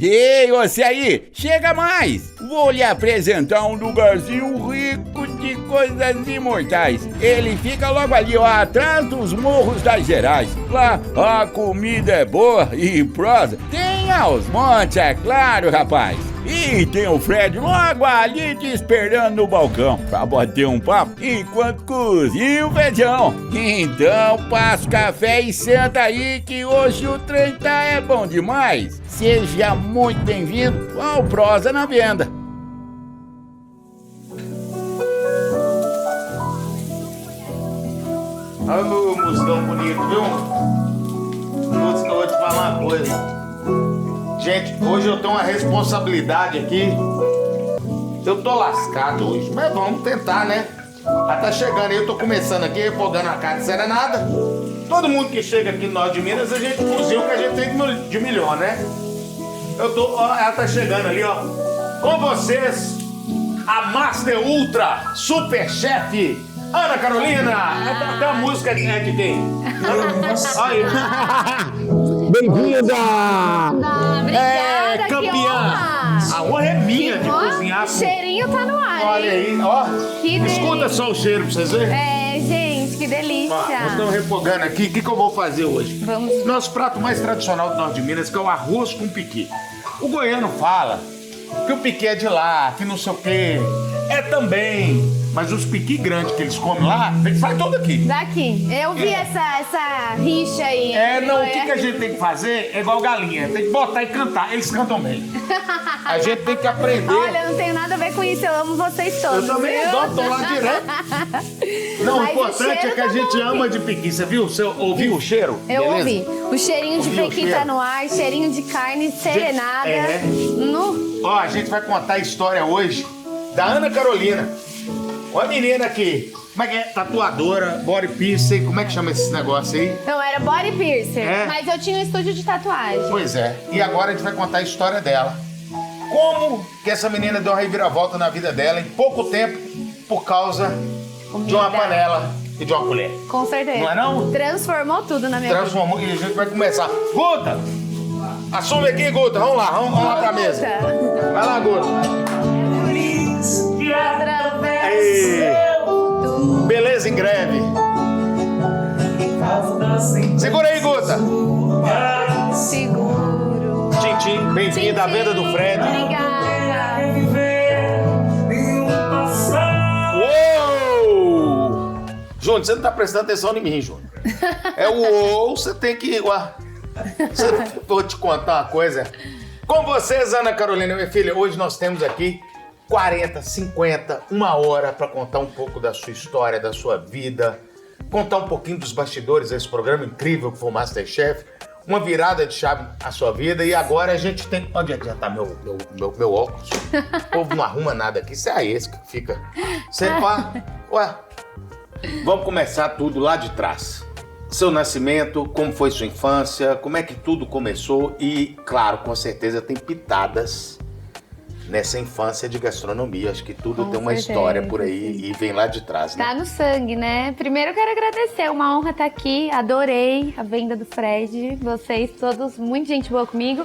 Ei, você aí, chega mais! Vou lhe apresentar um lugarzinho rico de coisas imortais. Ele fica logo ali, ó, atrás dos Morros das Gerais. Lá a comida é boa e prosa. Tem aos montes, é claro, rapaz. E tem o Fred logo ali te esperando no balcão pra bater um papo enquanto cozinha o feijão. Então passa o café e senta aí que hoje o trem tá é bom demais. Seja muito bem-vindo ao Prosa na Venda. Ô, musgão bonito, viu? Putz, eu vou te falar uma coisa. Gente, hoje eu tenho uma responsabilidade aqui. Eu tô lascado hoje, mas vamos tentar, né? Já tá chegando aí, eu tô começando aqui, refogando a carne serenada. Todo mundo que chega aqui no norte de Minas, a gente cozinha o que a gente tem de melhor, né? Ó, ela tá chegando ali, ó. Com vocês, a Master Ultra Super Chef Ana Carolina. Até a música que tem. Aí. Bem-vinda! Obrigada, campeã! A honra é minha de cozinhar. O cheirinho tá no ar, Olha hein? aí, ó. Que Escuta delícia. só o cheiro pra vocês verem. É, gente, que delícia. Ó, nós estamos refogando aqui. O que eu vou fazer hoje? Vamos. Nosso prato mais tradicional do norte de Minas, que é o arroz com piqui. O goiano fala que o piqui é de lá, que não sei o quê. É também. Mas os piqui grandes que eles comem lá, sai todo aqui. Daqui. Eu vi essa rixa aí. Não, o que a gente tem que fazer é igual galinha. Tem que botar e cantar. Eles cantam bem. A gente tem que aprender. Olha, não tenho nada a ver com isso. Eu amo vocês todos. Eu também viu? adoro, tô lá direto. Não, o Mas importante é que a tá gente bom, ama de piqui. Você viu? Você ouviu o cheiro? Eu Beleza? ouvi. O cheirinho de Ouviu o pequi cheiro? tá no ar, cheirinho de carne serenada. É. No... Ó, a gente vai contar a história hoje da Ana Carolina. Uma menina que, como é que é? Tatuadora, body piercing, como é que chama esse negócio aí? Não, era body piercer, É. mas eu tinha um estúdio de tatuagem. Pois é, e agora a gente vai contar a história dela. Como que essa menina deu uma reviravolta na vida dela em pouco tempo por causa de uma panela e de uma colher. Com certeza. Não é não? Transformou tudo na minha vida. Transformou e a gente vai começar. Guta! Assume aqui, Guta, vamos lá pra mesa. Vai lá, Guta. Aí. Beleza em greve. Segura aí, Guta. Seguro. Tintim, bem-vinda à venda do Fred. Obrigada. Uou! Júnior, você não tá prestando atenção em mim, Júnior. É o uou, você tem que... Vou te contar uma coisa. Com vocês, Ana Carolina, minha filha, hoje nós temos aqui 40, 50, uma hora para contar um pouco da sua história, da sua vida, contar um pouquinho dos bastidores desse programa incrível que foi o Masterchef, uma virada de chave na sua vida e agora a gente tem... Onde é que já tá meu óculos? O povo não arruma nada aqui, isso é esse que fica... Ué, vamos começar tudo lá de trás. Seu nascimento, como foi sua infância, como é que tudo começou e, claro, com certeza tem pitadas nessa infância de gastronomia. Acho que tudo Com tem uma certeza. história por aí e vem lá de trás, né? Tá no sangue, né? Primeiro eu quero agradecer, uma honra estar aqui. Adorei a venda do Fred. Vocês todos, muita gente boa comigo.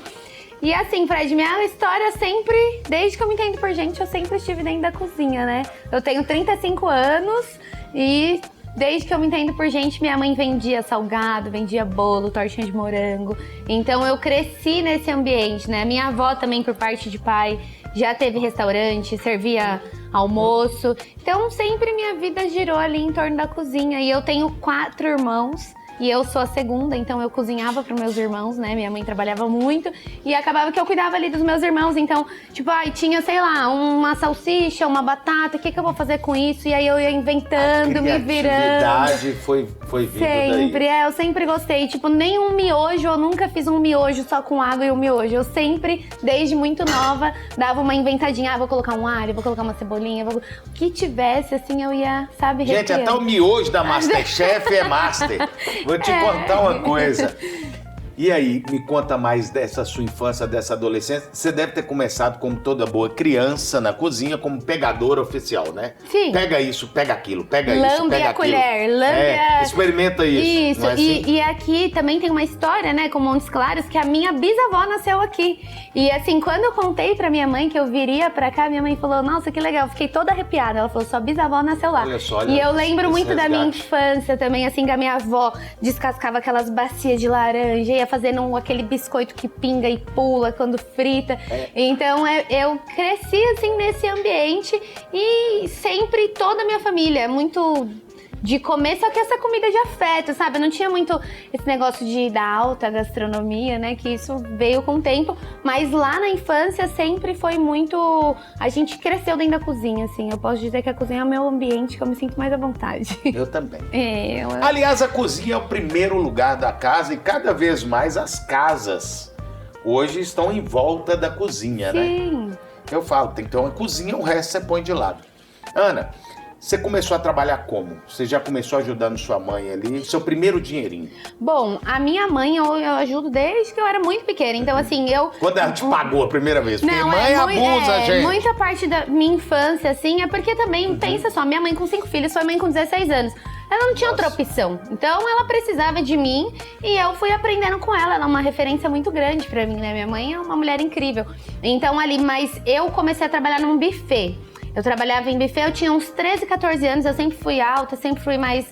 E assim, Fred, minha história sempre, desde que eu me entendo por gente, eu sempre estive dentro da cozinha, né? Eu tenho 35 anos e... Desde que eu me entendo por gente, minha mãe vendia salgado, vendia bolo, tortinha de morango. Então eu cresci nesse ambiente, né? Minha avó também, por parte de pai, já teve restaurante, servia almoço. Então sempre minha vida girou ali em torno da cozinha. E eu tenho 4 irmãos. E eu sou a segunda, então eu cozinhava para meus irmãos, né? Minha mãe trabalhava muito e acabava que eu cuidava ali dos meus irmãos. Então, tipo, tinha, sei lá, uma salsicha, uma batata, o que eu vou fazer com isso? E aí eu ia inventando, me virando. A criatividade foi vindo Sempre, daí. eu sempre gostei. Tipo, nem um miojo, eu nunca fiz um miojo só com água e um miojo. Eu sempre, desde muito nova, dava uma inventadinha. Vou colocar um alho, vou colocar uma cebolinha, o que tivesse, assim, eu ia, sabe, Gente, recriando. até o miojo da Masterchef é master. Vou te contar uma coisa. E aí, me conta mais dessa sua infância, dessa adolescência. Você deve ter começado como toda boa criança na cozinha, como pegadora oficial, né? Sim. Pega isso, pega aquilo, pega Lambe isso, pega a aquilo. colher, lambe a... Experimenta isso. Isso, não é assim? e aqui também tem uma história, né, com Montes Claros, que a minha bisavó nasceu aqui. E assim, quando eu contei pra minha mãe que eu viria pra cá, minha mãe falou, nossa, que legal, fiquei toda arrepiada. Ela falou, sua bisavó nasceu lá. Olha só, olha e eu lembro muito resgate. da minha infância também, assim, que a minha avó descascava aquelas bacias de laranja, ia fazendo aquele biscoito que pinga e pula quando frita. Então eu cresci assim nesse ambiente e sempre toda a minha família muito de comer, só que essa comida de afeto, sabe? Não tinha muito esse negócio da alta gastronomia, né? Que isso veio com o tempo, mas lá na infância sempre foi muito... A gente cresceu dentro da cozinha, assim. Eu posso dizer que a cozinha é o meu ambiente que eu me sinto mais à vontade. Eu também. É, Aliás, a cozinha é o primeiro lugar da casa e cada vez mais as casas hoje estão em volta da cozinha, né? sim. Eu falo, tem que ter uma cozinha, o resto você põe de lado. Ana, você começou a trabalhar como? Você já começou ajudando sua mãe ali? Seu primeiro dinheirinho? Bom, a minha mãe eu ajudo desde que eu era muito pequena. Então, assim, Quando ela te pagou a primeira vez? Porque Não, mãe abusa, gente. Muita parte da minha infância, assim, é porque também, pensa só, minha mãe com 5 filhos, sua mãe com 16 anos. Ela não tinha outra opção. Então, ela precisava de mim e eu fui aprendendo com ela. Ela é uma referência muito grande pra mim, né? Minha mãe é uma mulher incrível. Então, ali, mas eu comecei a trabalhar num buffet. Eu trabalhava em buffet, eu tinha uns 13, 14 anos, eu sempre fui alta, sempre fui mais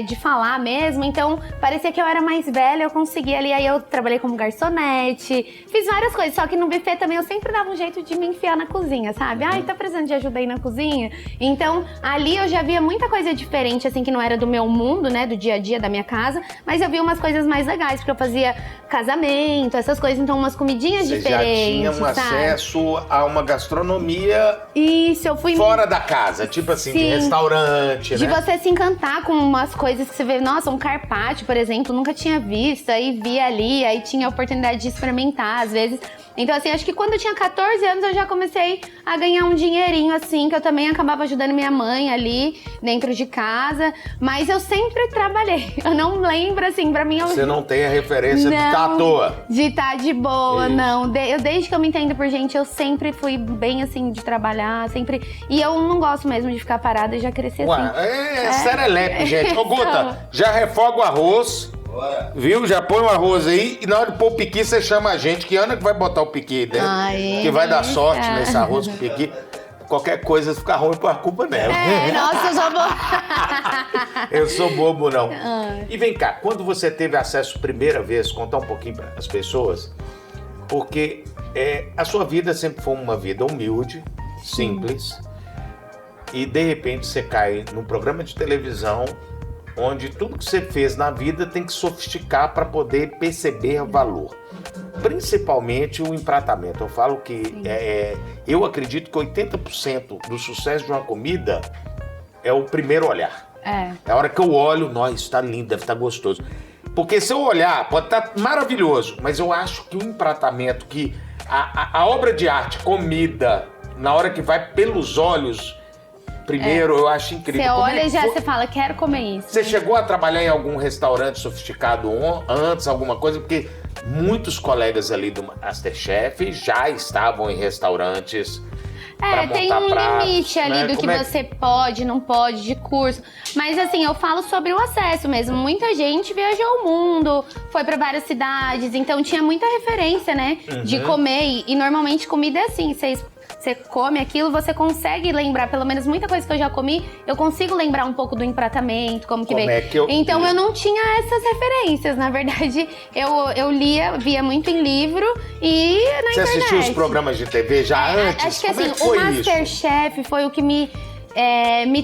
de falar mesmo, então parecia que eu era mais velha, eu conseguia ali, aí eu trabalhei como garçonete, fiz várias coisas, só que no buffet também eu sempre dava um jeito de me enfiar na cozinha, sabe? Ai, tá precisando de ajuda aí na cozinha? Então, ali eu já via muita coisa diferente, assim, que não era do meu mundo, né, do dia a dia da minha casa, mas eu via umas coisas mais legais, porque eu fazia casamento, essas coisas, então umas comidinhas Você diferentes, já tinha um sabe? acesso a uma gastronomia Isso, eu fui... fora da casa, tipo assim, de Sim. restaurante, De né? você se encantar com umas coisas que você vê, nossa, um carpaccio, por exemplo, nunca tinha visto, aí via ali, aí tinha a oportunidade de experimentar, às vezes. Então, assim, acho que quando eu tinha 14 anos, eu já comecei a ganhar um dinheirinho, assim, que eu também acabava ajudando minha mãe ali, dentro de casa, mas eu sempre trabalhei. Eu não lembro, assim, pra mim... Você não tem a referência de estar à toa. De estar de boa, Isso. não. Eu, desde que eu me entendo por gente, eu sempre fui bem, assim, de trabalhar, sempre... E eu não gosto mesmo de ficar parada, e já cresci assim. Ué, serelepe, gente. Ô, Guta, já refoga o arroz, viu? Já põe o arroz aí e na hora de pôr o piqui, você chama a gente, que Ana que vai botar o piqui aí dentro, Ai, que vai dar delícia. sorte nesse arroz com piqui. Qualquer coisa ficar ruim por culpa dela. Nossa, eu só vou... Eu sou bobo, não. E vem cá, quando você teve acesso primeira vez, contar um pouquinho para as pessoas, porque a sua vida sempre foi uma vida humilde, simples, e de repente você cai num programa de televisão onde tudo que você fez na vida tem que sofisticar para poder perceber valor. Principalmente o empratamento. Eu falo que eu acredito que 80% do sucesso de uma comida é o primeiro olhar. É a hora que eu olho, nossa, está lindo, deve estar gostoso. Porque se eu olhar, pode estar maravilhoso, mas eu acho que o empratamento, que a obra de arte, comida, na hora que vai pelos olhos, primeiro, eu acho incrível. Você olha e já foi? você fala, quero comer isso. Você chegou a trabalhar em algum restaurante sofisticado antes, alguma coisa? Porque muitos colegas ali do Masterchef já estavam em restaurantes pra tem montar um pratos, limite ali né? do que você pode, não pode, de curso. Mas assim, eu falo sobre o acesso mesmo. Muita gente viajou o mundo, foi pra várias cidades, então tinha muita referência, né? De comer. E normalmente comida é assim, você come aquilo, você consegue lembrar, pelo menos muita coisa que eu já comi, eu consigo lembrar um pouco do empratamento, como que vem. Então eu não tinha essas referências, na verdade, eu via muito em livro e na internet. Você assistiu os programas de TV já antes? Acho que Como assim, é que foi o Masterchef foi o que me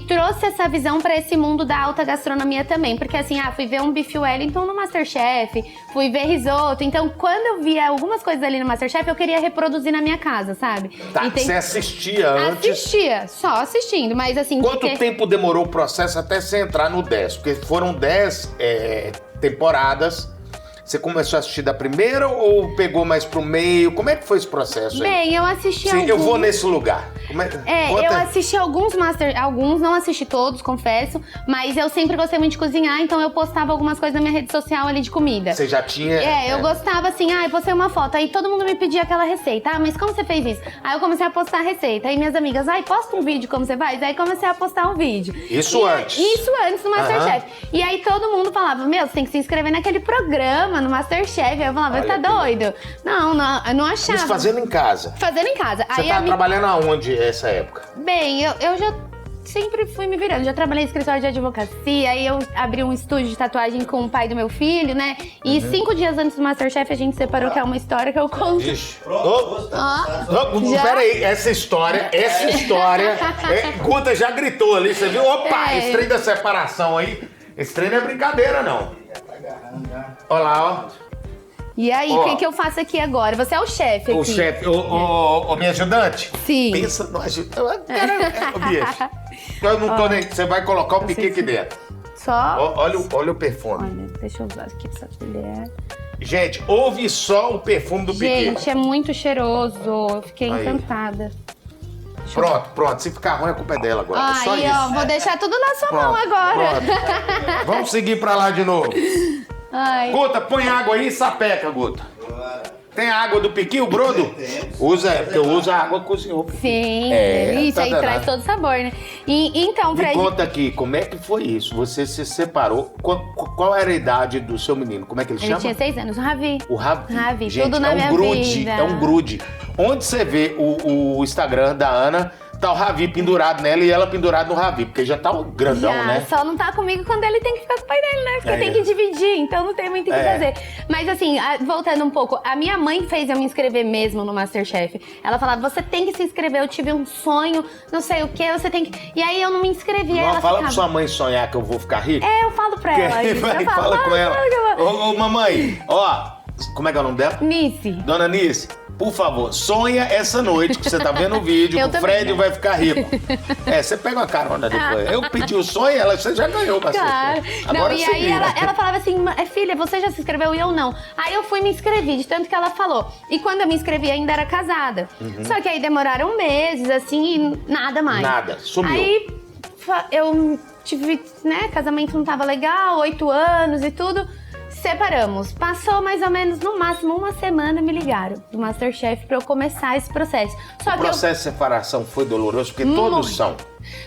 trouxe essa visão pra esse mundo da alta gastronomia também. Porque assim, fui ver um Beef Wellington no Masterchef, fui ver risoto. Então, quando eu via algumas coisas ali no Masterchef, eu queria reproduzir na minha casa, sabe? Tá, você assistia antes? Assistia, só assistindo, mas assim... Quanto tempo demorou o processo até você entrar no 10? Porque foram 10 temporadas. Você começou a assistir da primeira ou pegou mais pro meio? Como é que foi esse processo aí? Bem, eu assisti Sim, alguns... eu vou nesse lugar. Eu assisti alguns alguns, não assisti todos, confesso, mas eu sempre gostei muito de cozinhar, então eu postava algumas coisas na minha rede social ali de comida. Você já tinha... Eu gostava assim, eu postei uma foto, aí todo mundo me pedia aquela receita. Mas como você fez isso? Aí eu comecei a postar a receita, aí minhas amigas, posta um vídeo como você faz? Aí comecei a postar um vídeo. Isso antes? Isso antes do Masterchef. E aí todo mundo falava, você tem que se inscrever naquele programa, no Masterchef. Aí eu falava, tá doido? Não, eu não achava. Isso fazendo em casa? Fazendo em casa. Você tava trabalhando aonde essa época? Bem, eu já sempre fui me virando. Já trabalhei em escritório de advocacia, aí eu abri um estúdio de tatuagem com o pai do meu filho, né? E 5 dias antes do Masterchef a gente separou, que é uma história que eu conto. Ixi. Peraí, essa história... Guta já gritou ali, você viu? Opa, esse trem da separação aí, esse trem não é brincadeira, não. Olha lá, ó. E aí, o que eu faço aqui agora? Você é o chefe aqui. O chefe, o minha ajudante? Sim. Pensa no ajudante. Bicho. Eu não tô nem... Você vai colocar o piqui aqui dentro. Só... Olha o perfume. Olha, deixa eu usar aqui essa colher. Gente, ouve só o perfume do piqui. Gente, é muito cheiroso. Eu fiquei encantada. Pronto. Se ficar ruim, a culpa é dela agora. É só aí, isso. ó, vou deixar tudo na sua mão agora. Pronto. Vamos seguir pra lá de novo. Ai. Guta, põe água aí e sapeca, Guta. Tem a água do piqui, o brodo? Usa, porque eu uso a água que cozinhou. Sim, isso tá aí danado. traz todo sabor, né? E então, Me Fred... conta aqui, como é que foi isso? Você se separou, qual era a idade do seu menino? Como é que ele chama? Ele tinha 6 anos, o Ravi. O Ravi. Ravi, Gente, tudo na minha vida. É um grude. Onde você vê o Instagram da Ana, tá o Ravi pendurado nela e ela pendurada no Ravi, porque já tá o grandão, né? Só não tá comigo quando ele tem que ficar com o pai dele, né? Porque tem que dividir, então não tem muito o que fazer. Mas assim, voltando um pouco, a minha mãe fez eu me inscrever mesmo no Masterchef. Ela falava, você tem que se inscrever, eu tive um sonho, não sei o que, você tem que... E aí eu não me inscrevi. Não, ela fala ficava... pra sua mãe sonhar que eu vou ficar rico. Eu falo pra ela isso. Vai, Eu falo, fala com ela. fala. Ô, mamãe, ó, como é que é o nome dela? Nice. Dona Nice, por favor, sonha essa noite que você tá vendo o vídeo, que o Fred vai ficar rico. Você pega uma carona depois. Eu pedi o sonho, você já ganhou o cacete. Claro. Agora não, e aí ela falava assim, filha, você já se inscreveu? E eu não. Aí eu fui me inscrevi, de tanto que ela falou. E quando eu me inscrevi, ainda era casada. Só que aí demoraram meses, assim, e nada mais. Nada, sumiu. Aí eu tive, né, casamento não tava legal, 8 anos e tudo. Separamos. Passou mais ou menos, no máximo, uma semana, me ligaram do Masterchef pra eu começar esse processo. Só o processo de separação foi doloroso, porque todos são.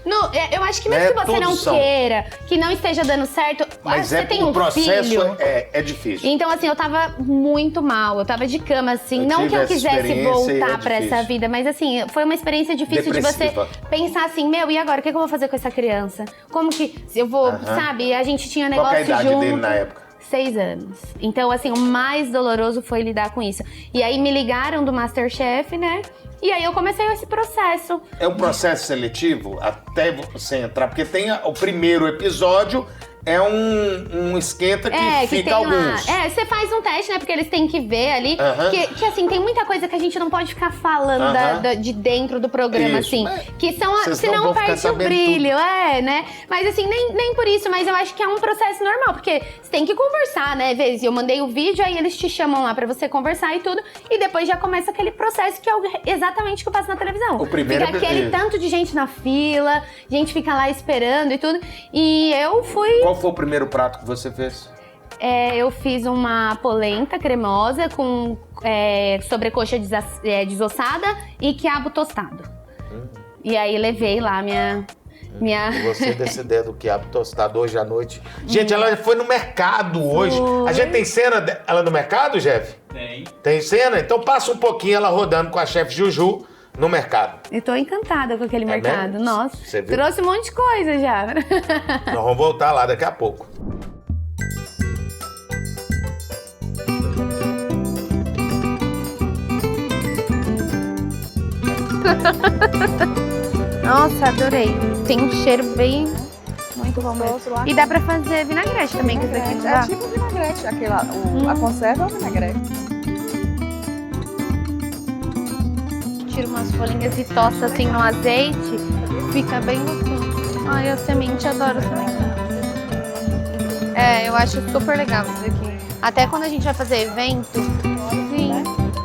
Não, eu acho que mesmo que você não queira, que não esteja dando certo, mas você tem um processo filho. É difícil. Então, assim, eu tava muito mal, eu tava de cama, assim, não que eu quisesse voltar pra essa vida, mas assim, foi uma experiência difícil depressiva. De você pensar assim, e agora, o que eu vou fazer com essa criança? Como que eu vou, sabe? A gente tinha negócio junto. Qual que é a idade junto. dele na época? 6 anos. Então, assim, o mais doloroso foi lidar com isso. E aí me ligaram do Masterchef, né? E aí eu comecei esse processo. É um processo seletivo até você entrar, porque tem o primeiro episódio, é um esquenta que fica alguns. Você faz um teste, né? Porque eles têm que ver ali. Que assim, tem muita coisa que a gente não pode ficar falando de dentro do programa, isso, assim. Que são, senão perde o brilho, né? Mas assim, nem por isso, mas eu acho que é um processo normal, porque você tem que conversar, né? Às vezes eu mandei o vídeo, aí eles te chamam lá pra você conversar e tudo, e depois já começa aquele processo que é exatamente o que eu faço na televisão. O primeiro fica aquele tanto de gente na fila, gente fica lá esperando e tudo. E eu fui... Qual foi o primeiro prato que você fez? Eu fiz uma polenta cremosa com sobrecoxa desossada e quiabo tostado. E aí levei lá minha... Você dessa ideia do quiabo tostado hoje à noite. Gente, ela foi no mercado hoje. A gente tem cena dela no mercado, Jeff? Tem. Tem cena? Então passa um pouquinho ela rodando com a chefe Juju no mercado. Eu tô encantada com aquele mercado. Mesmo? Nossa, Você viu? trouxe um monte de coisa já. Nós vamos voltar lá daqui a pouco. Nossa, adorei. Tem um cheiro bem... Muito bom mesmo. E dá pra fazer vinagrete também, que isso aqui não dá? É tipo vinagrete, a conserva é o vinagrete. Tira umas folhinhas e tosta assim no azeite, fica bem gostoso. Ai, a semente, adoro semente. Eu acho super legal isso aqui. Até quando a gente vai fazer evento, sim,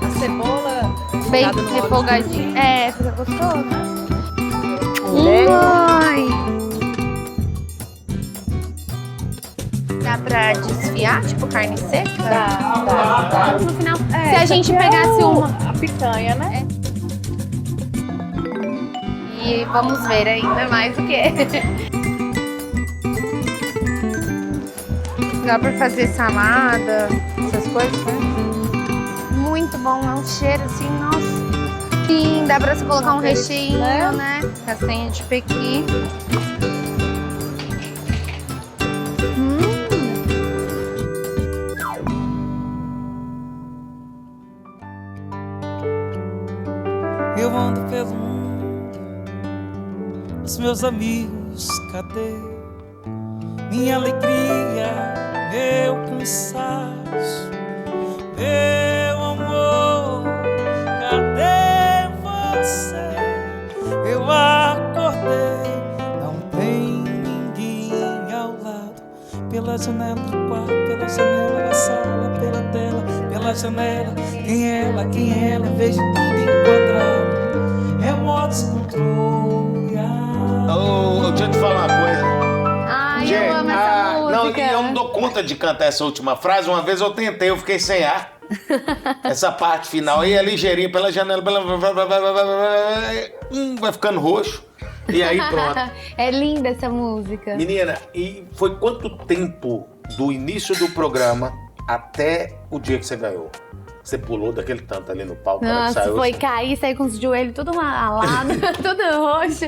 A cebola bem jogada no óleo. refogadinho. É, fica gostoso. Leite. Ai. Dá pra desfiar, tipo carne seca? Dá. No final, É, se a esse gente aqui é pegasse uma. a picanha, né? E vamos ver ainda mais o que. Dá pra fazer salada, essas coisas, né? Muito bom, é um cheiro assim, nossa. Sim, dá pra você colocar um recheio, né? Castanha de pequi. Eu ando pelo mundo, os meus amigos, cadê? Minha alegria, meu cansaço, meu amor, cadê você? Eu acordei, não tem ninguém ao lado. Pela janela do quarto, pela janela da sala, pela tela, pela janela. Quem é ela, vejo tudo enquadrado. É modo descontrole. Deixa eu te falar uma coisa. Ai, eu amo essa Não, música. eu não dou conta de cantar essa última frase. Uma vez eu tentei, eu fiquei sem ar. Essa parte final aí é ligeirinha pela janela, vai ficando roxo. E aí pronto. É linda essa música. Menina, e foi quanto tempo do início do programa até o dia que você ganhou? Você pulou daquele tanto ali no palco? na hora que Nossa, saiu, foi você- cair, sair com os joelhos tudo malado, tudo roxo.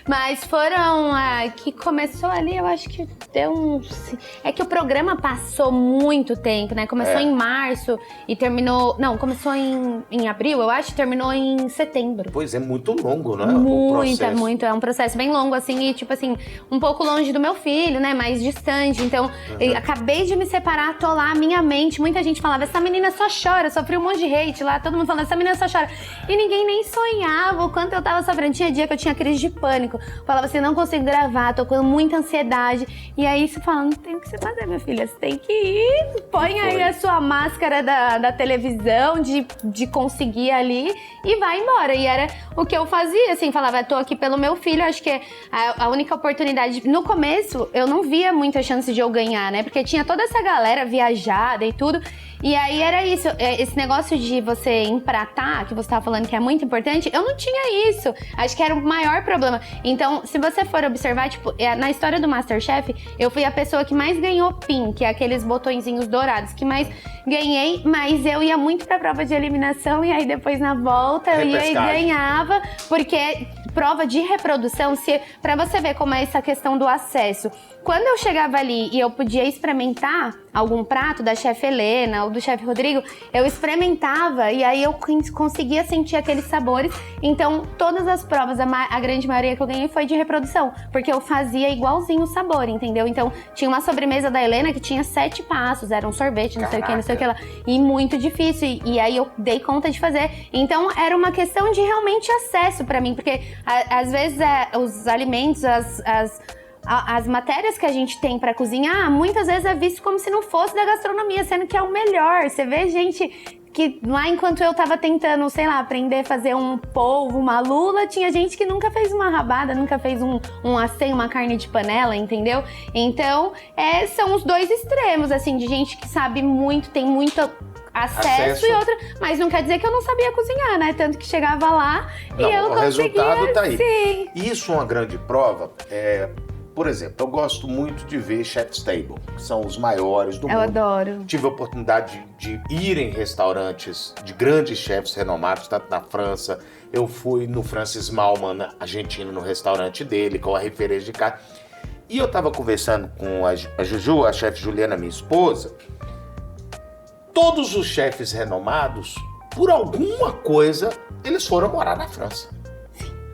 Mas foram que começou ali, eu acho que deu uns... É que o programa passou muito tempo, né? Começou em março e terminou... Não, começou em abril, eu acho, e terminou em setembro. Pois é, muito longo, não é? Muito. É um processo bem longo, assim, e tipo assim, um pouco longe do meu filho, né? Mais distante. Então, eu acabei de me separar, tô lá, minha mente, muita gente falava, essa menina só chora, sofri um monte de hate lá, todo mundo falando, essa menina só chora. E ninguém nem sonhava o quanto eu tava sofrendo. Tinha dia que eu tinha crise de pânico. Falava assim, não consigo gravar, tô com muita ansiedade. E aí você fala, não tem o que você fazer, minha filha, você tem que ir, põe aí a sua máscara da televisão, de conseguir ali e vai embora. E era o que eu fazia, assim, falava, tô aqui pelo meu filho, acho que a única oportunidade. No começo, eu não via muita chance de eu ganhar, né? Porque tinha toda essa galera viajada e tudo. E aí era isso, esse negócio de você empratar, que você tava falando que é muito importante, eu não tinha isso. Acho que era o maior problema. Então, se você for observar, tipo, na história do MasterChef, eu fui a pessoa que mais ganhou PIN, que é aqueles botõezinhos dourados, que mais ganhei, mas eu ia muito pra prova de eliminação e aí depois na volta eu ia e ganhava, porque prova de reprodução, pra você ver como é essa questão do acesso. Quando eu chegava ali e eu podia experimentar algum prato da chefe Helena ou do chefe Rodrigo, eu experimentava e aí eu conseguia sentir aqueles sabores. Então, todas as provas, a grande maioria que eu ganhei foi de reprodução, porque eu fazia igualzinho o sabor, entendeu? Então, tinha uma sobremesa da Helena que tinha 7 passos, era um sorvete, não sei o que, não sei o que lá. E muito difícil, e aí eu dei conta de fazer. Então, era uma questão de realmente acesso pra mim, porque às vezes os alimentos, as matérias que a gente tem pra cozinhar, muitas vezes é visto como se não fosse da gastronomia, sendo que é o melhor. Você vê gente que lá, enquanto eu tava tentando, sei lá, aprender a fazer um polvo, uma lula, tinha gente que nunca fez uma rabada, nunca fez um acém, uma carne de panela, entendeu? Então, são os dois extremos, assim, de gente que sabe muito, tem muito acesso e outra, mas não quer dizer que eu não sabia cozinhar, né? Tanto que chegava lá e eu conseguia. O resultado tá aí. Sim. Isso é uma grande prova. Por exemplo, eu gosto muito de ver Chef's Table, que são os maiores do mundo. Eu adoro. Tive a oportunidade de ir em restaurantes de grandes chefs renomados, tanto na França. Eu fui no Francis Mallmann, argentino, no restaurante dele, com a referência de carne. E eu estava conversando com a Juju, a chefe Juliana, minha esposa. Todos os chefes renomados, por alguma coisa, eles foram morar na França.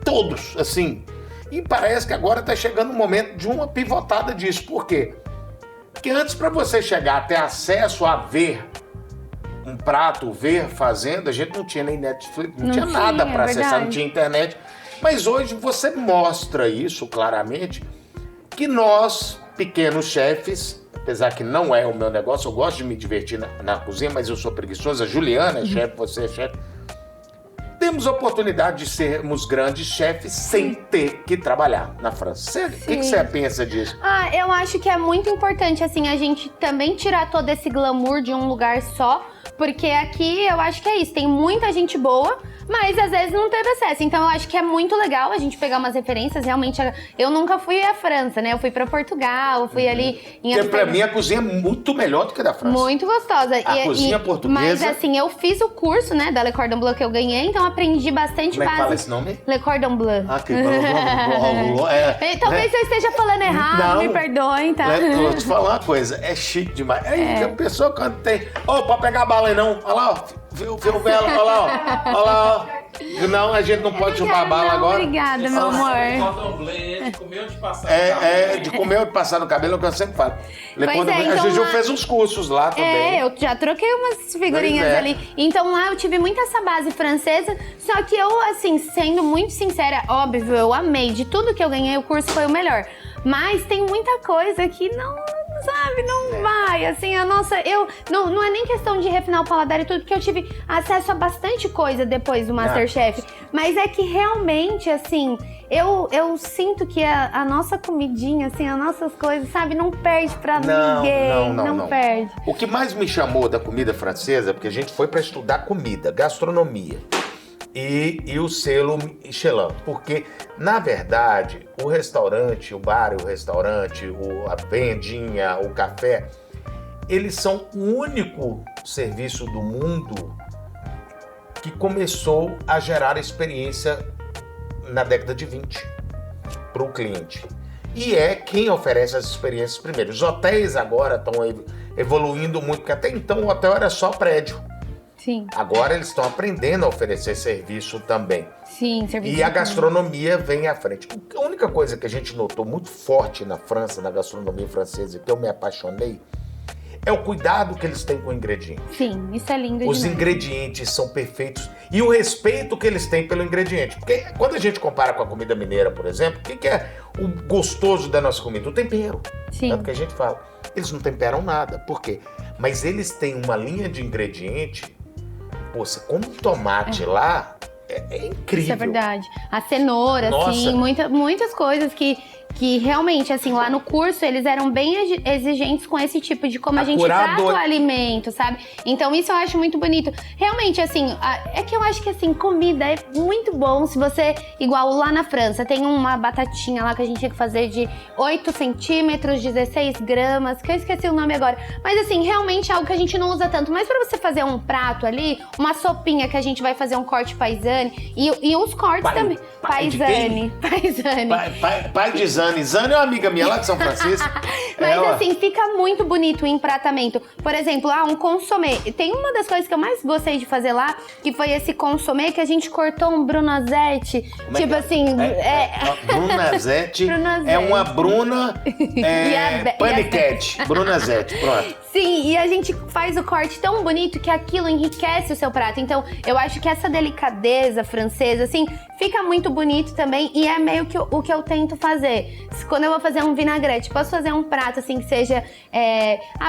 Todos, assim. E parece que agora está chegando o momento de uma pivotada disso. Por quê? Porque antes, para você chegar a ter acesso a ver um prato, ver fazenda, a gente não tinha nem Netflix, não tinha nada para acessar, não tinha internet. Mas hoje você mostra isso claramente, que nós, pequenos chefes, apesar que não é o meu negócio, eu gosto de me divertir na cozinha, mas eu sou preguiçoso. A Juliana é chefe, você é chefe. Temos a oportunidade de sermos grandes chefes sem ter que trabalhar na França. O que você pensa disso? Eu acho que é muito importante, assim, a gente também tirar todo esse glamour de um lugar só, porque aqui eu acho que é isso, tem muita gente boa, mas às vezes não teve acesso. Então eu acho que é muito legal a gente pegar umas referências. Realmente, eu nunca fui à França, né? Eu fui pra Portugal, eu fui ali em Porque pra mim a cozinha é muito melhor do que a da França. Muito gostosa. A cozinha portuguesa... Mas assim, eu fiz o curso, né, da Le Cordon Bleu que eu ganhei, então aprendi bastante Como é que base. fala esse nome? Le Cordon Bleu. Ah, que bom. Talvez eu esteja falando errado, Não. me perdoem, tá? Eu vou te falar uma coisa, é chique demais. A pessoa quando tem... pode pegar a bala aí não. Olha lá, ó. Viu o belo? Olha lá, ó. Olha lá, ó. Não, a gente não pode chupar a bala agora. Obrigada, meu amor. Cordon Bleu é de comer ou de passar De comer ou de passar no cabelo, é o que eu sempre falo. A então Juju lá- fez uns cursos lá também. Eu já troquei umas figurinhas Pois é. ali. Então lá eu tive muito essa base francesa, só que eu, assim, sendo muito sincera, óbvio, eu amei. De tudo que eu ganhei, o curso foi o melhor. Mas tem muita coisa que não, sabe, não vai. Assim, não é nem questão de refinar o paladar e tudo, porque eu tive acesso a bastante coisa depois do Masterchef. Mas é que realmente, assim, eu sinto que a nossa comidinha, assim, as nossas coisas, sabe, não perde pra ninguém. Não perde. O que mais me chamou da comida francesa, porque a gente foi pra estudar comida, gastronomia. E o selo Michelin, porque, na verdade, o restaurante, o bar e o restaurante, a vendinha, o café, eles são o único serviço do mundo que começou a gerar experiência na década de 20 para o cliente. E é quem oferece as experiências primeiro. Os hotéis agora estão evoluindo muito, porque até então o hotel era só prédio. Sim. Agora eles estão aprendendo a oferecer serviço também. Sim, serviço. E a gastronomia vem à frente. A única coisa que a gente notou muito forte na França, na gastronomia francesa, que eu me apaixonei, é o cuidado que eles têm com o ingrediente. Sim, isso é lindo Os demais. ingredientes são perfeitos e o respeito que eles têm pelo ingrediente. Porque quando a gente compara com a comida mineira, por exemplo, o que é o gostoso da nossa comida? O tempero. Sim. Tanto que a gente fala, eles não temperam nada. Por quê? Mas eles têm uma linha de ingrediente. Pô, você come um tomate lá, é incrível. Isso é verdade. A cenoura, Nossa. assim, muitas coisas que realmente, assim, lá no curso, eles eram bem exigentes com esse tipo de como a gente trata o alimento, sabe? Então, isso eu acho muito bonito. Realmente, assim, é que eu acho que, assim, comida é muito bom se você, igual lá na França, tem uma batatinha lá que a gente tinha que fazer de 8 centímetros, 16 gramas, que eu esqueci o nome agora. Mas, assim, realmente é algo que a gente não usa tanto. Mas pra você fazer um prato ali, uma sopinha que a gente vai fazer um corte paisane, e os cortes também. Paisane. Pai de Zane. Zane é uma amiga minha lá de São Francisco. Mas assim, fica muito bonito o empratamento. Por exemplo, um consomê. Tem uma das coisas que eu mais gostei de fazer lá, que foi esse consomê que a gente cortou um brunazete. Assim... Brunazete é uma Bruna paniquete. Brunazete, pronto. Sim, e a gente faz o corte tão bonito que aquilo enriquece o seu prato. Então, eu acho que essa delicadeza francesa, assim, fica muito bonito também. E é meio que o que eu tento fazer. Quando eu vou fazer um vinagrete, posso fazer um prato, assim, que seja...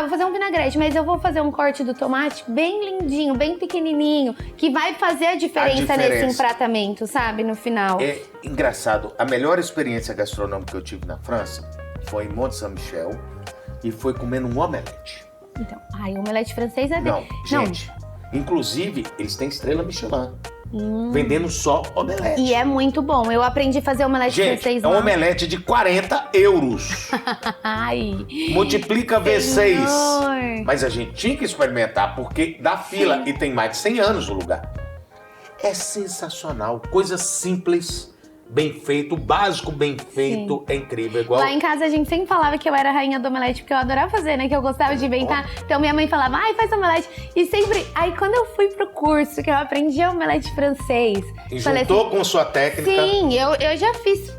vou fazer um vinagrete, mas eu vou fazer um corte do tomate bem lindinho, bem pequenininho, que vai fazer a diferença nesse empratamento, sabe? No final. É engraçado. A melhor experiência gastronômica que eu tive na França foi em Mont Saint-Michel e foi comendo um omelete. Então, o omelete francês é... Não, gente, inclusive, eles têm estrela Michelin, vendendo só omelete. E é muito bom. Eu aprendi a fazer omelete francês lá. É um omelete de 40 euros. Ai. Multiplica V6. Mas a gente tinha que experimentar, porque dá fila e tem mais de 100 anos o lugar. É sensacional, coisa simples, bem feito, básico bem feito, é incrível. Igual... Lá em casa a gente sempre falava que eu era a rainha do omelete, porque eu adorava fazer, né? Que eu gostava de inventar. Então minha mãe falava, faz omelete. E sempre... Aí quando eu fui pro curso, que eu aprendi omelete francês... E juntou com sua técnica? Sim, eu já fiz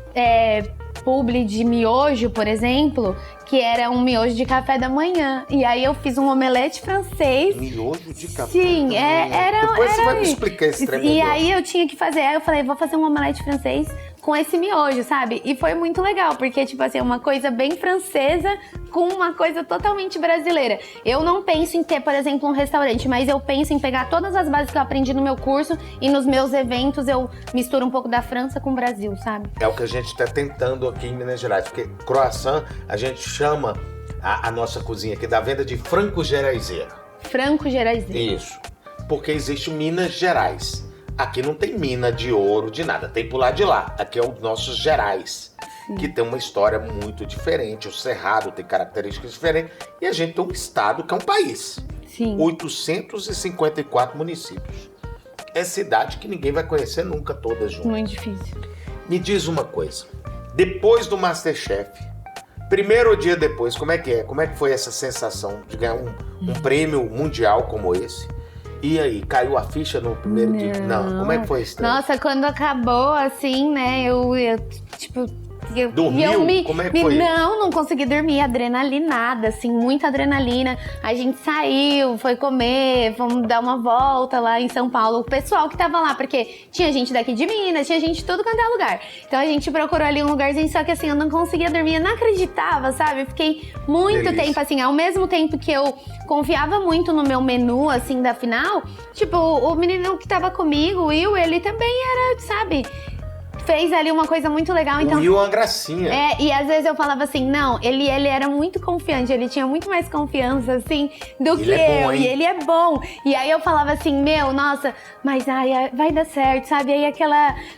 publi de miojo, por exemplo, que era um miojo de café da manhã. E aí eu fiz um omelete francês. Miojo de café Sim, da manhã. Depois você vai me explicar esse trem. E aí eu tinha que fazer, aí eu falei, vou fazer um omelete francês com esse miojo, sabe? E foi muito legal, porque, tipo assim, uma coisa bem francesa com uma coisa totalmente brasileira. Eu não penso em ter, por exemplo, um restaurante, mas eu penso em pegar todas as bases que eu aprendi no meu curso e nos meus eventos eu misturo um pouco da França com o Brasil, sabe? É o que a gente está tentando aqui em Minas Gerais, porque croissant a gente chama a nossa cozinha aqui da venda de franco-geraiseira. Franco-geraiseira. Isso, porque existe Minas Gerais. Aqui não tem mina de ouro, de nada, tem por lá de lá. Aqui é os nossos Gerais, que tem uma história muito diferente. O Cerrado tem características diferentes. E a gente tem um estado que é um país. Sim. 854 municípios. É cidade que ninguém vai conhecer nunca todas juntas. Muito difícil. Me diz uma coisa, depois do Masterchef, primeiro dia depois, como é que é? Como é que foi essa sensação de ganhar um prêmio mundial como esse? E aí, caiu a ficha no primeiro dia? Não, como é que foi isso? Nossa, quando acabou, assim, né, eu tipo... Dormiu? Como é que foi? Não consegui dormir, adrenalinada, assim, muita adrenalina. A gente saiu, foi comer, fomos dar uma volta lá em São Paulo. O pessoal que tava lá, porque tinha gente daqui de Minas, tinha gente de tudo quanto é lugar. Então a gente procurou ali um lugarzinho, só que assim, eu não conseguia dormir, eu não acreditava, sabe? Eu fiquei muito tempo, assim, ao mesmo tempo que eu confiava muito no meu menu, assim, da final, tipo, o menino que tava comigo, o Will, ele também era, sabe... fez ali uma coisa muito legal, então... O Will é uma gracinha. E às vezes eu falava assim, não, ele era muito confiante, ele tinha muito mais confiança, assim, do que eu, e ele é bom. E aí eu falava assim, nossa, mas ai, vai dar certo, sabe? Aí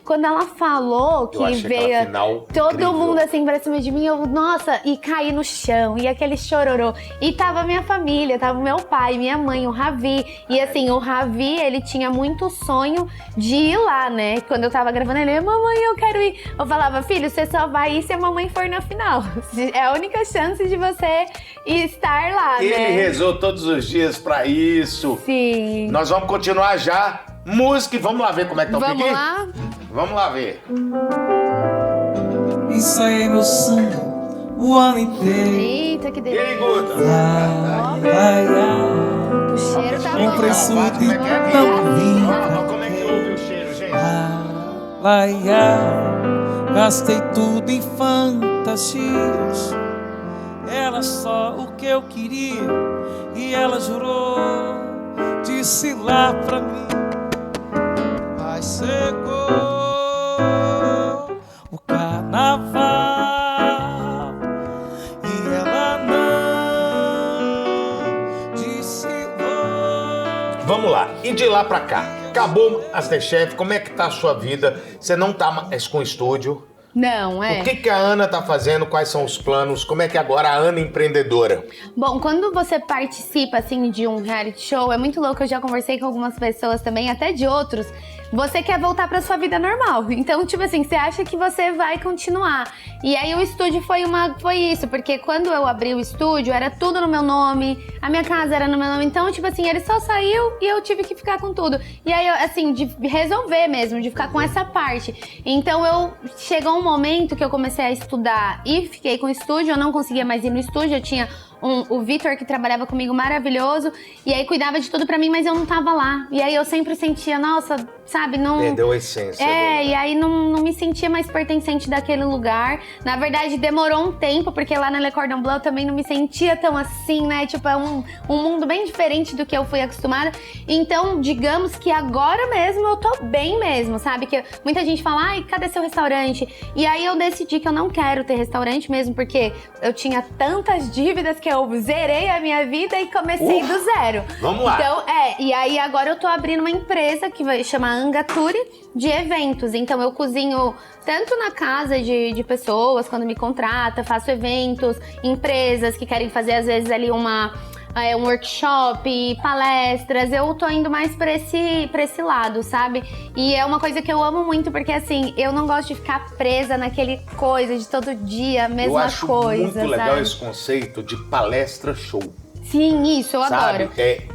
quando ela falou que veio todo incrível. Mundo assim pra cima de mim, eu, nossa, e caí no chão, e aquele chororô. E tava minha família, tava meu pai, minha mãe, o Ravi. E assim, o Ravi, ele tinha muito sonho de ir lá, né? Quando eu tava gravando, ele, mamãe, eu quero ir. Eu falava, filho, você só vai ir se a mamãe for na final. É a única chance de você estar lá, né? Ele rezou todos os dias pra isso. Sim. Nós vamos continuar já. Música e vamos lá ver como é que tá o pique. Vamos lá? Vamos lá ver. Ensaiei meu sangue o ano inteiro. Eita, que E aí, delícia. Guta? O cheiro tá Um bom. preço Como é que é de aqui? tão lindo. Como é que ouve o cheiro, gente? Gastei tudo em fantasias. Era só o que eu queria. E ela jurou, disse lá pra mim, mas chegou o carnaval e ela não disse oi. Vamos lá. E de lá pra cá? Acabou o Masterchef, como é que tá a sua vida? Você não tá mais com estúdio? Não, O que a Ana tá fazendo? Quais são os planos? Como é que agora a Ana é empreendedora? Bom, quando você participa, assim, de um reality show, é muito louco, eu já conversei com algumas pessoas também, até de outros, você quer voltar pra sua vida normal. Então, tipo assim, você acha que você vai continuar. E aí o estúdio foi isso, porque quando eu abri o estúdio, era tudo no meu nome, a minha casa era no meu nome, então, tipo assim, ele só saiu e eu tive que ficar com tudo. E aí, assim, de resolver mesmo, de ficar com essa parte. Então, chegou um momento que eu comecei a estudar e fiquei com o estúdio, eu não conseguia mais ir no estúdio, eu tinha o Vitor, que trabalhava comigo, maravilhoso, e aí cuidava de tudo pra mim, mas eu não tava lá. E aí eu sempre sentia, nossa, sabe, não... Perdeu a essência. E aí não me sentia mais pertencente daquele lugar. Na verdade, demorou um tempo, porque lá na Le Cordon Bleu eu também não me sentia tão assim, né? Tipo, é um mundo bem diferente do que eu fui acostumada. Então, digamos que agora mesmo eu tô bem mesmo, sabe? Que muita gente fala, ai, cadê seu restaurante? E aí eu decidi que eu não quero ter restaurante mesmo, porque eu tinha tantas dívidas que eu zerei a minha vida e comecei do zero. Vamos lá. Então, e aí agora eu tô abrindo uma empresa que vai chamar Angaturi, de eventos. Então eu cozinho tanto na casa de pessoas, quando me contrata, faço eventos, empresas que querem fazer às vezes ali um workshop, palestras. Eu tô indo mais pra esse lado, sabe? E é uma coisa que eu amo muito, porque assim, eu não gosto de ficar presa naquele coisa de todo dia, a mesma coisa, Eu acho muito legal sabe? esse conceito de palestra show. Sim, isso, eu adoro.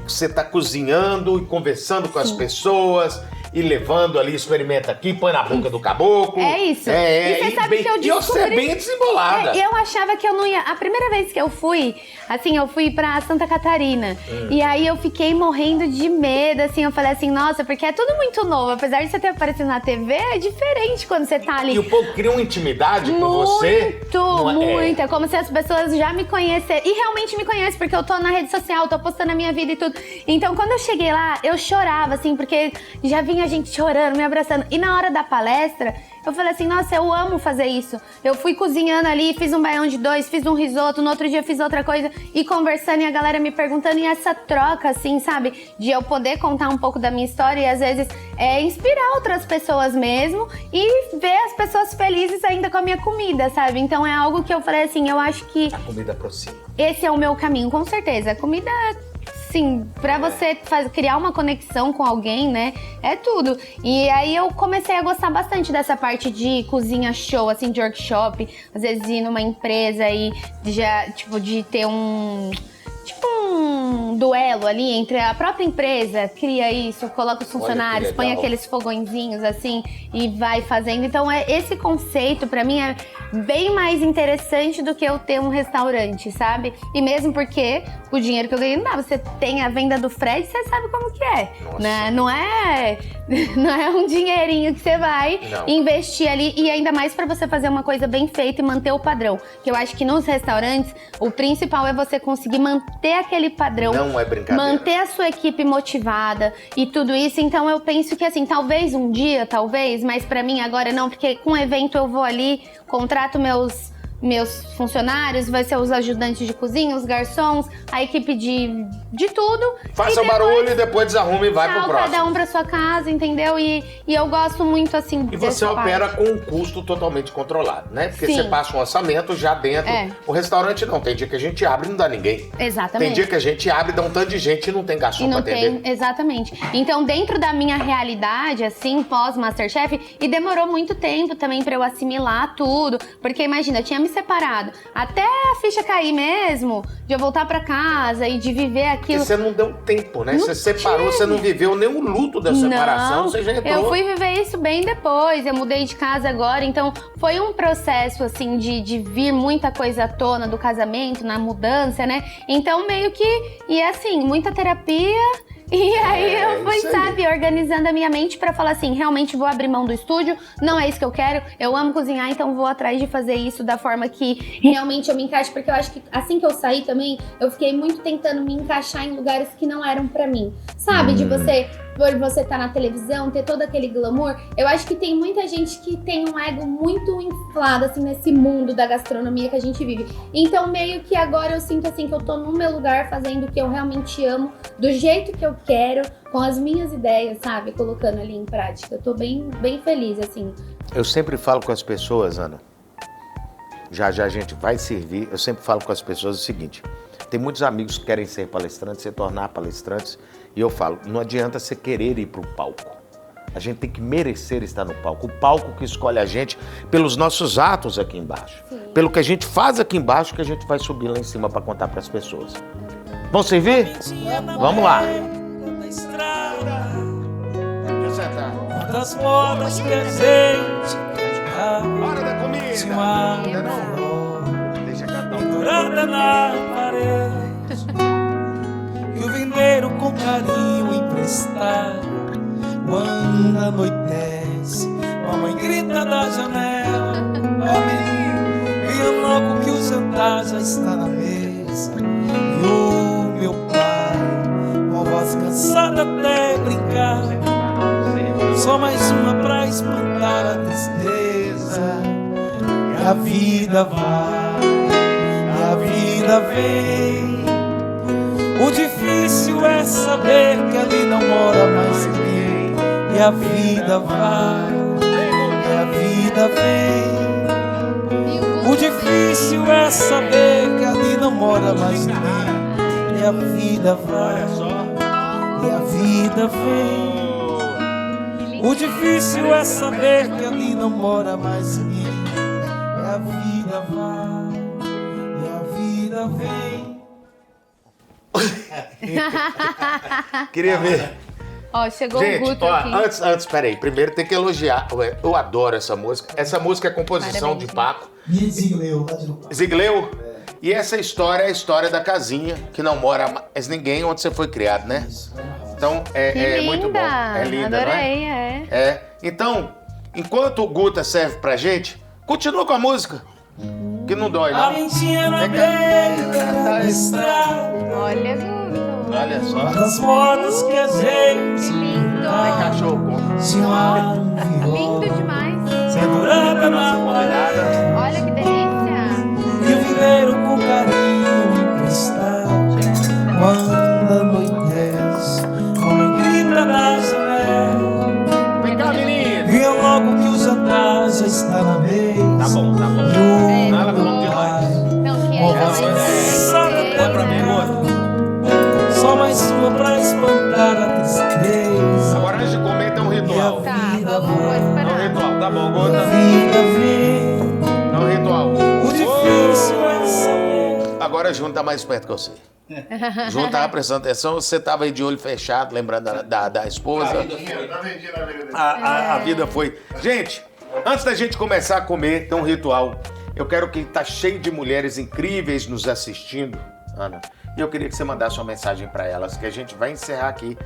Você tá cozinhando e conversando com as pessoas ir levando ali, experimenta aqui, põe na boca do caboclo. É isso. E você sabe que eu E você é descobri... bem desembolada. Eu achava que eu não ia... A primeira vez que eu fui, assim, eu fui pra Santa Catarina. E aí eu fiquei morrendo de medo, assim. Eu falei assim, nossa, porque é tudo muito novo. Apesar de você ter aparecido na TV, é diferente quando você tá ali. E o povo cria uma intimidade com você. Muito. É como se as pessoas já me conhecessem. E realmente me conhecem, porque eu tô na rede social, tô postando a minha vida e tudo. Então, quando eu cheguei lá, eu chorava, assim, porque já vinha gente chorando, me abraçando. E na hora da palestra, eu falei assim, nossa, eu amo fazer isso. Eu fui cozinhando ali, fiz um baião de dois, fiz um risoto, no outro dia fiz outra coisa. E conversando, e a galera me perguntando. E essa troca, assim, sabe? De eu poder contar um pouco da minha história e, às vezes, inspirar outras pessoas mesmo. E ver as pessoas felizes ainda com a minha comida, sabe? Então, é algo que eu falei assim, eu acho que... A comida aproxima. Esse é o meu caminho, com certeza. A comida... Sim, pra você criar uma conexão com alguém, né? É tudo. E aí eu comecei a gostar bastante dessa parte de cozinha show, assim, de workshop. Às vezes ir numa empresa e já, tipo, de ter um duelo ali entre a própria empresa, cria isso, coloca os funcionários, põe aqueles fogõezinhos assim e vai fazendo. Então esse conceito pra mim é bem mais interessante do que eu ter um restaurante, sabe? E mesmo porque o dinheiro que eu ganhei não dá. Você tem a venda do Fred, você sabe como que é, né? Não é um dinheirinho que você vai investir ali, e ainda mais pra você fazer uma coisa bem feita e manter o padrão. Que eu acho que nos restaurantes o principal é você conseguir manter aquele padrão, não é brincadeira, manter a sua equipe motivada e tudo isso. Então eu penso que assim, talvez um dia, mas pra mim agora não, porque com o evento eu vou ali, contrato meus funcionários, vai ser os ajudantes de cozinha, os garçons, a equipe de tudo. Faça o barulho e depois desarrume e vai pro próximo. Cada um pra sua casa, entendeu? E eu gosto muito, assim, E você opera com um custo totalmente controlado, né? Porque Sim. você passa um orçamento já dentro. O restaurante não. Tem dia que a gente abre e não dá ninguém. Exatamente. Tem dia que a gente abre e dá um tanto de gente e não tem garçom pra atender. Exatamente. Então, dentro da minha realidade, assim, pós-Masterchef, e demorou muito tempo também pra eu assimilar tudo. Porque, imagina, eu tinha me separado. Até a ficha cair mesmo, de eu voltar pra casa e de viver aquilo. Porque você não deu tempo, né? Você separou, você não viveu nem o luto da separação, você já entrou. Eu fui viver isso bem depois, eu mudei de casa agora, então foi um processo, assim, de vir muita coisa à tona do casamento, na mudança, né? Então, meio que, e assim, muita terapia. E aí eu fui, sabe, organizando a minha mente pra falar assim, realmente vou abrir mão do estúdio, não é isso que eu quero, eu amo cozinhar, então vou atrás de fazer isso da forma que realmente eu me encaixe, porque eu acho que assim que eu saí também, eu fiquei muito tentando me encaixar em lugares que não eram pra mim, sabe, de você tá na televisão, ter todo aquele glamour. Eu acho que tem muita gente que tem um ego muito inflado, assim, nesse mundo da gastronomia que a gente vive. Então, meio que agora eu sinto, assim, que eu tô no meu lugar fazendo o que eu realmente amo, do jeito que eu quero, com as minhas ideias, sabe? Colocando ali em prática. Eu tô bem, bem feliz, assim. Eu sempre falo com as pessoas, Ana, já a gente vai servir, eu sempre falo com as pessoas o seguinte, tem muitos amigos que querem ser palestrantes, se tornar palestrantes, e eu falo, não adianta você querer ir para o palco. A gente tem que merecer estar no palco. O palco que escolhe a gente pelos nossos atos aqui embaixo. Sim. Pelo que a gente faz aqui embaixo, que a gente vai subir lá em cima para contar para as pessoas. Vamos servir? Vamos lá. Das modas que a gente Hora da comida. ainda não? Deixa cantar. pendurada na parede, e o vendeiro com carinho emprestar. Quando anoitece, mamãe grita da janela: ó menino, venha logo que o jantar já está na mesa. E o meu pai, com a voz cansada até brincar, só mais uma pra espantar a tristeza. E a vida vai, e a vida vem. O difícil é saber que ali não mora mais ninguém. E a vida vai, e a vida vem. O difícil é saber que ali não mora mais ninguém. E a vida vai, e a vida vem. O difícil é saber que ali não mora mais ninguém. E a vida vai, e a vida vem. Queria ver. Ó, chegou Gente, o Guto ó, aqui. antes, peraí. Primeiro tem que elogiar. Eu adoro essa música. Essa música é composição Parabéns, de né? Paco. E Zigleu, lá de Lupar. Zigleu. E essa história é a história da casinha, que não mora mais ninguém onde você foi criado, né? Então, Que é linda. muito bom. É linda, Adorei, não é? é. É. Então, enquanto o Guta serve pra gente, continua com a música. Que não dói, A não. ventinha na beira da estrada, Olha, Guto. Olha só. das modas que a gente Lindo. Tem cachorro com. se um Lindo demais. segurada na Olhada. Olha que delícia. e o viveiro com carinho emprestado. Quando anoitece, como grita na janela, Vem cá, menino. e logo que o jantar já está na mesa. Tá bom, tá bom. E o Nada como demais. Não, que aí Olha pra mim, Guta. só mais sua pra espantar a tristeza. Agora antes de comer tem um ritual. Tá, vou É um esperar. ritual, tá bom, Guta. Vida vem, É um ritual. o difícil é saber. Agora Júnior tá mais perto que você. Júnior tava prestando atenção, você tava aí de olho fechado, lembrando da esposa. A vida foi. Gente, antes da gente começar a comer, tem um ritual. Eu quero que tá cheio de mulheres incríveis nos assistindo, Ana. E eu queria que você mandasse uma mensagem pra elas, que a gente vai encerrar aqui.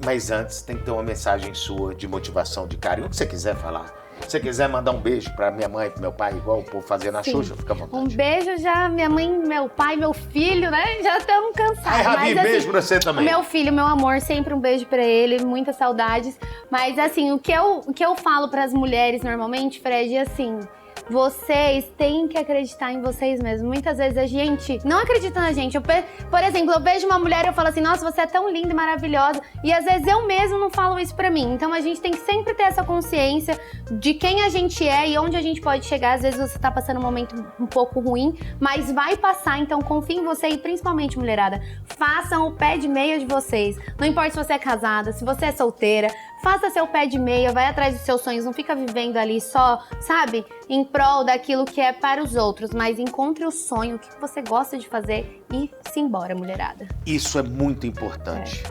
Mas antes, tem que ter uma mensagem sua de motivação, de carinho, o que você quiser falar. Se você quiser mandar um beijo pra minha mãe, pro meu pai, igual o povo fazia na Sim. Xuxa, fica à vontade. Um beijo já, minha mãe, meu pai, meu filho, né? Já estamos cansados. Ai, Ravi, Mas, beijo pra você também. Meu filho, meu amor, sempre um beijo pra ele, muitas saudades. Mas assim, o que eu falo pras mulheres normalmente, Fred, é assim: vocês têm que acreditar em vocês mesmos. Muitas vezes a gente não acredita na gente. Por exemplo, eu vejo uma mulher e eu falo assim: nossa, você é tão linda e maravilhosa. E às vezes eu mesmo não falo isso pra mim. Então a gente tem que sempre ter essa consciência de quem a gente é e onde a gente pode chegar. Às vezes você tá passando um momento um pouco ruim, mas vai passar. Então confie em você e principalmente, mulherada, façam o pé de meia de vocês. Não importa se você é casada, se você é solteira, faça seu pé de meia, vai atrás dos seus sonhos. Não fica vivendo ali só, sabe, em prol daquilo que é para os outros, mas encontre o sonho, o que você gosta de fazer e se embora, mulherada. Isso é muito importante.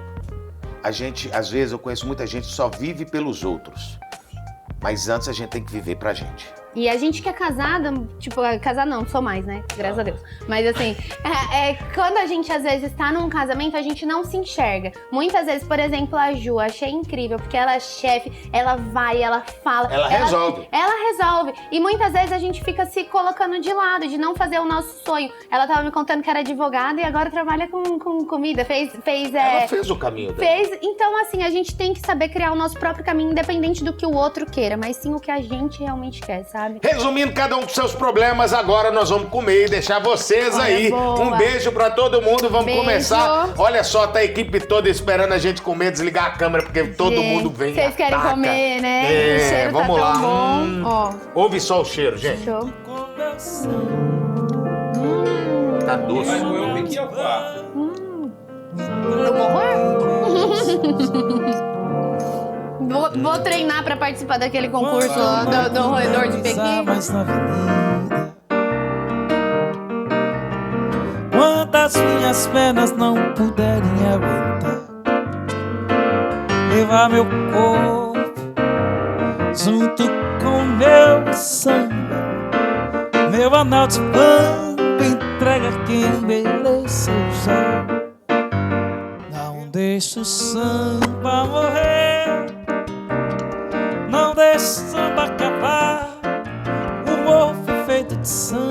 A gente, às vezes, eu conheço muita gente que só vive pelos outros. Mas antes a gente tem que viver pra gente. E a gente que é casada, tipo, casar não sou mais, né? Graças a Deus. Mas assim, quando a gente às vezes tá num casamento, a gente não se enxerga. Muitas vezes, por exemplo, a Ju, achei incrível, porque ela é chefe, ela vai, ela fala. Ela resolve. Ela resolve. E muitas vezes a gente fica se colocando de lado, de não fazer o nosso sonho. Ela tava me contando que era advogada e agora trabalha com comida. Ela fez o caminho dela. Então, assim, a gente tem que saber criar o nosso próprio caminho, independente do que o outro queira, mas sim o que a gente realmente quer, sabe? Resumindo, cada um com seus problemas, agora nós vamos comer e deixar vocês Olha, aí. boa. Um beijo pra todo mundo, vamos Beijo. começar. Olha só, tá a equipe toda esperando a gente comer, desligar a câmera, porque todo Gente, mundo vem e vocês querem ataca. comer, né? O cheiro tá vamos tão lá. bom. Ó. Ouve só o cheiro, gente. Show. Com meu sangue, Tá doce. Vai comer o piqui ao pá. Eu vou treinar pra participar daquele concurso lá do roedor de Pequim. mais na avenida. Quantas minhas pernas não puderem aguentar, levar meu corpo junto com meu sangue, meu anel de pampa entrega quem mereceu já. Não deixa o samba morrer, não deixa o samba acabar. O morro foi feito de sangue.